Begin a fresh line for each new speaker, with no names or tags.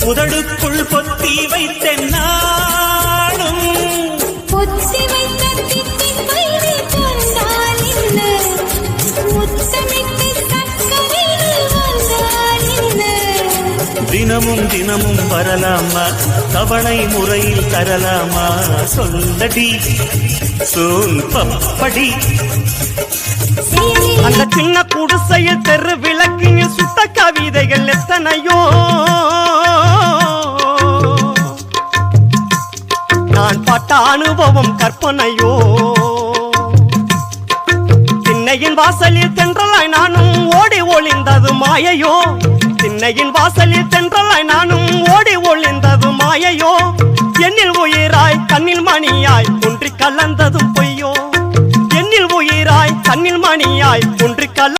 உதடுக்குள் பொத்தி வைத்தேன் நானும்
பொத்தி வைத்த தித்தின் வயிறு கொண்டால் என்ன முத்தமிட்டு சக்கரையில் வந்தால் என்ன
தினமும் தினமும் வரலாமா தவணை முறையில் தரலாமா சொல்லடி சொல் பப்படி
அந்த சின்ன குடிசையில் தெரு விளக்கின் சுத்த கவிதைகள் எத்தனையோ நான் பட்ட அனுபவம் கற்பனையோ திண்ணையின் வாசலில் தென்றலாய் நானும் ஓடி ஒளிந்தது மாயையோ திண்ணையின் வாசலில் தென்றலாய் நானும் ஓடி ஒளிந்தது மாயையோ என்னில் உயிராய் கண்ணில் மணியாய் ஒன்றி கலந்ததும் பொய்யோ என்னில் உயிராய் கண்ணில் மணியாய் ஒன்றி கல